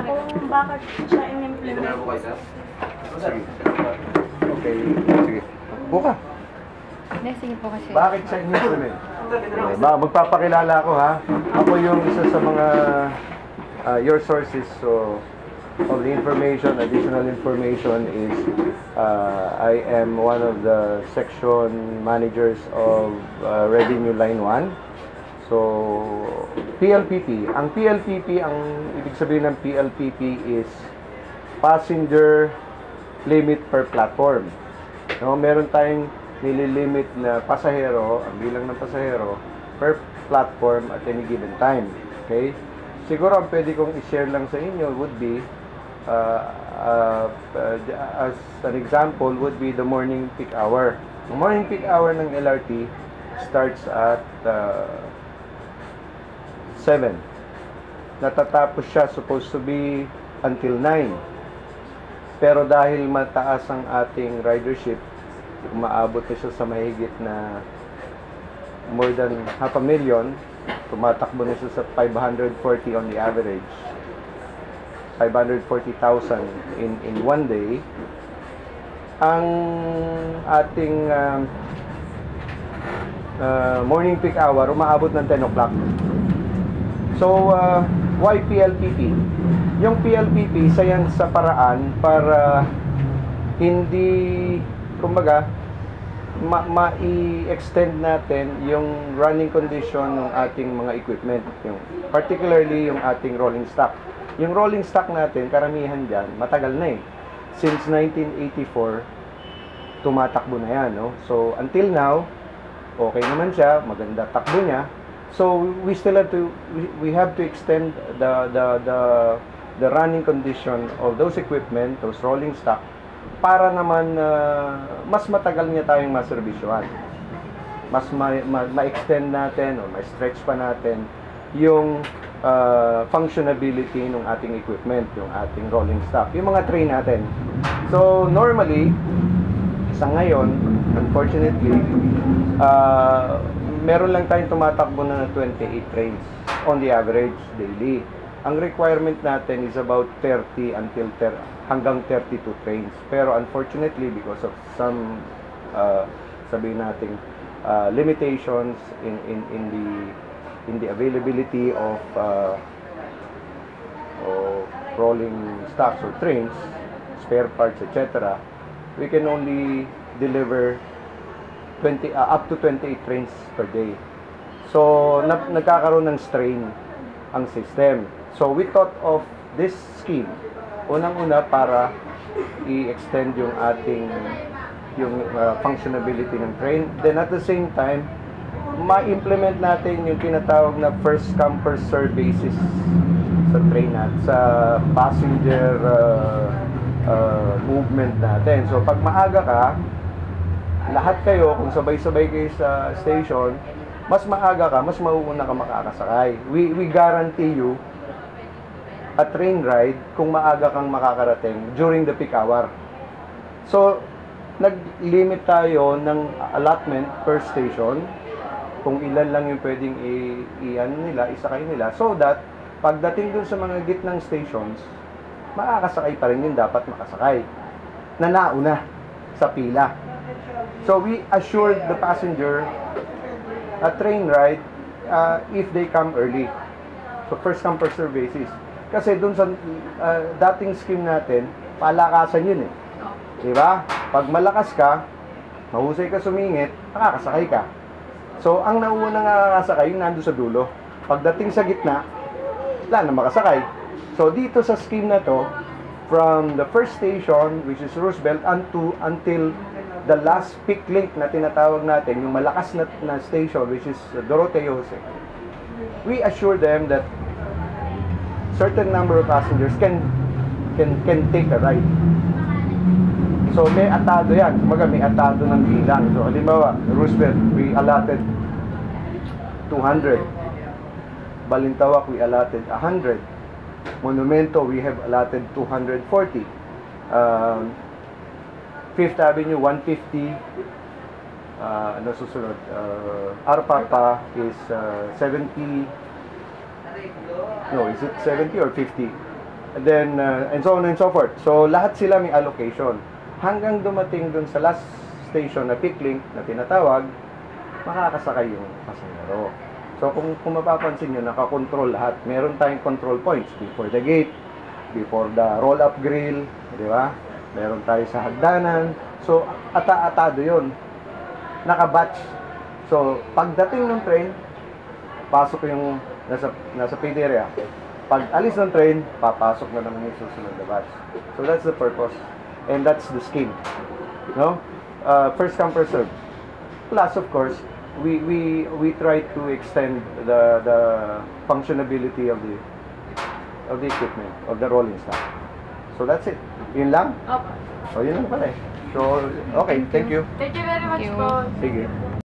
kung bakit siya in-implement. Okay, sige. Buka. Hindi, sige po kasi. Bakit siya in-implement? Okay, magpapakilala ako ha. Ako yung isa sa mga your sources of the information, additional information is I am one of the section managers of Revenue Line 1. So, PLPP. Ang PLPP, ang ibig sabihin ng PLPP is Passenger Limit per Platform. No, meron tayong nililimit na pasahero, ang bilang ng pasahero per platform at any given time. Okay? Siguro ang pwede kong i-share lang sa inyo would be as an example would be the morning peak hour. The morning peak hour ng LRT starts at 7. Natatapos siya supposed to be until 9. Pero dahil mataas ang ating ridership, umaabot na siya sa mahigit na more than 500,000, tumatakbo na siya sa 540 on the average. 540,000 in one day. Ang ating morning peak hour umaabot ng 10 o'clock. So, why PLPP? Yung PLPP, isa yan sa paraan para hindi, kumbaga, ma-i-extend natin yung running condition ng ating mga equipment. Particularly yung ating rolling stock. Yung rolling stock natin, karamihan dyan, matagal na eh. Since 1984, tumatakbo na yan. No? So, until now, okay naman siya, maganda takbo niya. So, we still have to, we have to extend the running condition of those equipment, those rolling stock, para naman mas matagal niya tayong maservisyohan. Mas ma-extend natin o ma-stretch pa natin yung functionability ng ating equipment, yung ating rolling stock, yung mga train natin. So, normally, sa ngayon, unfortunately, meron lang tayong tumatakbo na 28 trains on the average daily. Ang requirement natin is about 30 hanggang 32 trains. Pero unfortunately, because of some sabihin nating limitations in the availability of rolling stocks or trains, spare parts, etc., we can only deliver up to 28 trains per day. So, nagkakaroon ng strain ang system. So, we thought of this scheme, unang-una para i-extend yung ating functionability ng train. Then, at the same time, ma-implement natin yung tinatawag na first come first serve basis sa train natin, sa passenger movement natin. So, pag maaga ka, lahat kayo, kung sabay-sabay kayo sa station, mas maaga ka, mas mauuna ka makakasakay. We guarantee you a train ride kung maaga kang makakarating during the peak hour. So, nag-limit tayo ng allotment per station, kung ilan lang yung pwedeng isakay nila, so that pagdating dun sa mga gitnang stations, makakasakay pa rin yung dapat makasakay na nauna sa pila. So we assured the passenger a train ride if they come early. So first come first serve basis. Kasi dun sa dating scheme natin, palakasan yun eh. Diba? Pag malakas ka, mahusay ka sumingit, makakasakay ka. So ang naunang nakakasakay, yung nandun sa dulo. Pagdating sa gitna, wala na makasakay. So dito sa scheme na to, from the first station, which is Roosevelt, until the last peak link na tinatawag natin, yung malakas na station, which is Doroteo Jose, we assure them that certain number of passengers can take a ride. So may atado yan, kumaga may atado ng bilang. So halimbawa, Roosevelt, we allotted 200. Balintawak, we allotted 100. Monumento, we have allotted 240. Fifth Avenue, 150. Ano susunod? Arpapa is 70. No, is it 70 or 50? And then, and so on and so forth. So, lahat sila may allocation. Hanggang dumating dun sa last station na peak link na tinatawag, makakasakay yung pasahero. So, kung mapapansin nyo, nakakontrol lahat. Meron tayong control points before the gate, before the roll-up grill, di ba? Meron tayo sa hagdanan. So, ata-atado yun. Naka-batch. So, pagdating ng train, pasok yung nasa PD area. Pag alis ng train, papasok na naman yung susunod na batch. So, that's the purpose. And that's the scheme. No? First come, first serve. Plus, of course, we try to extend the functionability of the equipment, of the rolling stock. So, that's it. Yun lang? Opo. So, yun lang pala eh. So, okay, thank you. Thank you very much Thank you. po. Sige.